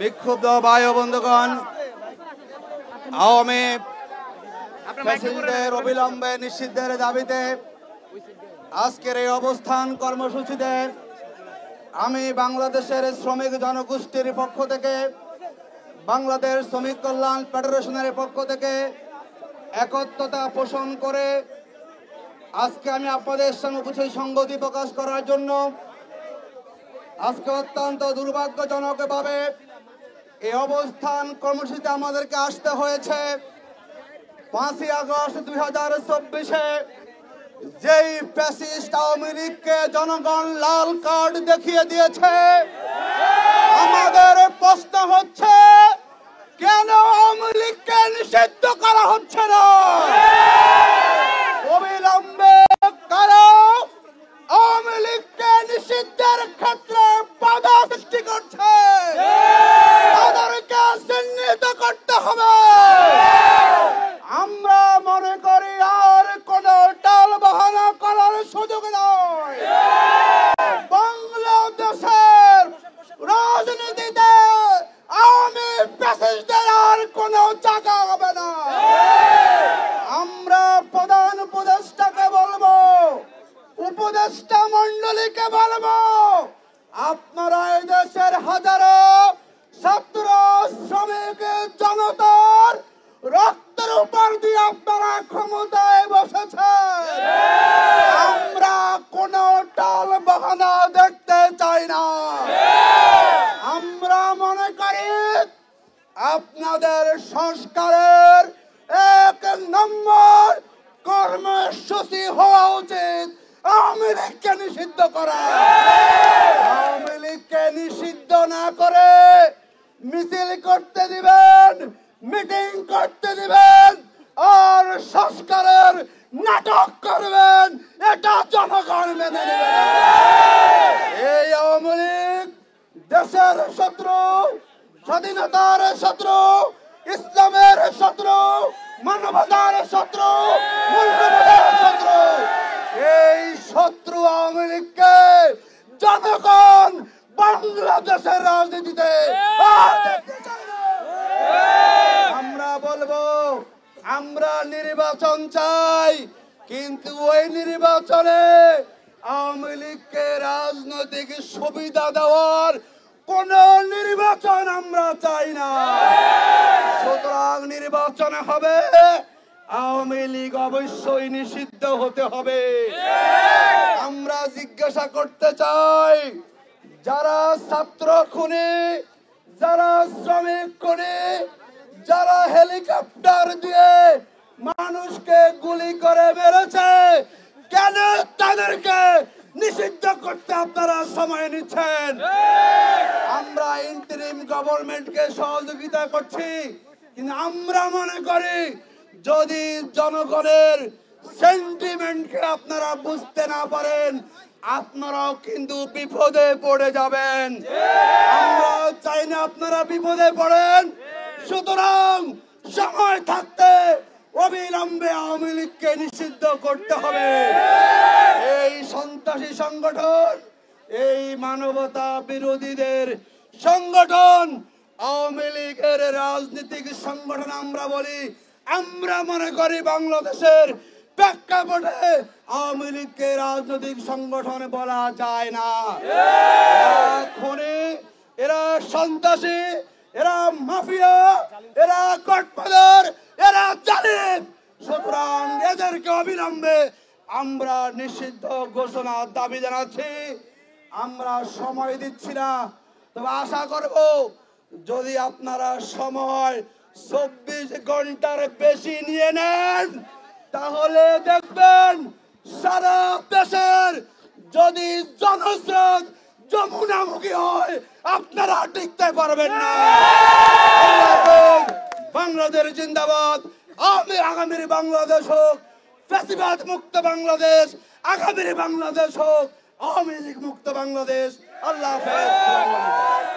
বিক্ষুব্ধ ভাই ও বন্ধুগণ, আওয়ামী ফ্যাসিস্টদের অবিলম্বে নিষিদ্ধের দাবিতে আজকের এই অবস্থান কর্মসূচিতে আমি বাংলাদেশের শ্রমিক জনগোষ্ঠীর পক্ষ থেকে, বাংলাদেশ শ্রমিক কল্যাণ ফেডারেশনের পক্ষ থেকে একত্রতা পোষণ করে আজকে আমি আপনাদের সঙ্গে কিছু সংগতি প্রকাশ করার জন্য আজকে অত্যন্ত দুর্ভাগ্যজনকভাবে এই অবস্থান কর্মসূচিতে আমাদেরকে আসতে হয়েছে। 5ই আগস্ট 2024-এ যেই ফ্যাসিস্ট আওয়ামী লীগকে জনগণ লাল কার্ড দেখিয়ে দিয়েছে, আমাদের প্রশ্ন হচ্ছে কেন আওয়ামী লীগকে নিষিদ্ধ করা হচ্ছে না? অবিলম্বে কারা আওয়ামী লীগকে নিষিদ্ধের ক্ষেত্রে বাধা সৃষ্টি করছে তাদেরকে চিহ্নিত করতে হবে। আমরা মনে করি আর কোন টাল বাহানা করার সুযোগ নয়। বাংলাদেশের রাজনীতিতে আওয়ামী ফ্যাসিস্টদের আর কোন জায়গা হবে না। আমরা প্রধান উপদেষ্টাকে বলবো, উপদেষ্টা মন্ডলীকে বলবো, আপনারা এই দেশের হাজারো ছাত্র শ্রমিক জনতার রক্তের উপর দিয়ে আপনারা ক্ষমতায় বসেছেন। আমরা কোন টাল বাহানা দেখতে চাই না। আমরা মনে করি আপনাদের সংস্কারের 1 নম্বর কর্মসূচি হওয়া উচিত আওয়ামী লীগকে নিষিদ্ধ করা। আওয়ামী লীগকে নিষিদ্ধ না করে মিছিল করতে দিবেন, মিটিং করতে দিবেন আর সংস্কারের নাটক করবেন, এটা জনগণ মেনে নেবে। এই আওয়ামী লীগ দেশের শত্রু, স্বাধীনতার শত্রু, ইসলামের শত্রু, মানবতার শত্রু, মূল্যবোধের শত্রু। এই শত্রু আওয়ামী লীগকে জনগণ বাংলাদেশের রাজনীতিতে আর দেখতে চায় না। আমরা বলবো আমরা নির্বাচন চাই, কিন্তু ওই নির্বাচনে আওয়ামী লীগকে রাজনৈতিক সুবিধা দেওয়ার কোন নির্বাচন আমরা চাই না। সুতরাং নির্বাচন হবে, আওয়ামী লীগ অবশ্যই নিষিদ্ধ হতে হবে। আমরা জিজ্ঞাসা করতে চাই, যারা ছাত্র খুনি, যারা শ্রমিক খুনি, যারা হেলিকপ্টার দিয়ে মানুষকে গুলি করে মেরেছে, কেন তাদেরকে নিষিদ্ধ করতে আপনারা সময় নিচ্ছেন? আমরা ইন্টারিম গভর্নমেন্টকে সহযোগিতা করছি, কিন্তু আমরা মনে করি যদি জনগণের সেন্টিমেন্টকে আপনারা বুঝতে না পারেন, আপনারাও কিন্তু বিপদে পড়ে যাবেন। আমরা চাই না আপনারা বিপদে পড়েন। সুতরাং সময় থাকতে অবিলম্বে আওয়ামী লীগকে নিষিদ্ধ করতে হবে। এই সন্ত্রাসী সংগঠন, এই মানবতা বিরোধীদের সংগঠন আওয়ামী লীগের রাজনৈতিক সংগঠন আমরা বলি। আমরা মনে করি বাংলাদেশের প্রেক্ষাপটে আওয়ামী লীগকে রাজনৈতিক সংগঠন বলা যায় না। খুনি, এরা সন্ত্রাসী, এরা মাফিয়া, এরা গডফাদার, এরা জালিম। সুতরাং এদেরকে অবিলম্বে আমরা নিষিদ্ধ ঘোষণার দাবি জানাচ্ছি। আমরা সময় দিচ্ছি না, তবে আশা করব যদি আপনারা সময় 24 ঘন্টার বেশি নিয়ে নেন, তাহলে দেখবেন সারা দেশের যদি জনস্রোত যমুনামুখী হয়, আপনারা টিকতে পারবেন না। বাংলাদেশ জিন্দাবাদ। আগামীর বাংলাদেশ হোক ফ্যাসিবাদ মুক্ত বাংলাদেশ, আগামীর বাংলাদেশ হোক আওয়ামী লীগ মুক্ত বাংলাদেশ। আল্লাহ হাফেজ।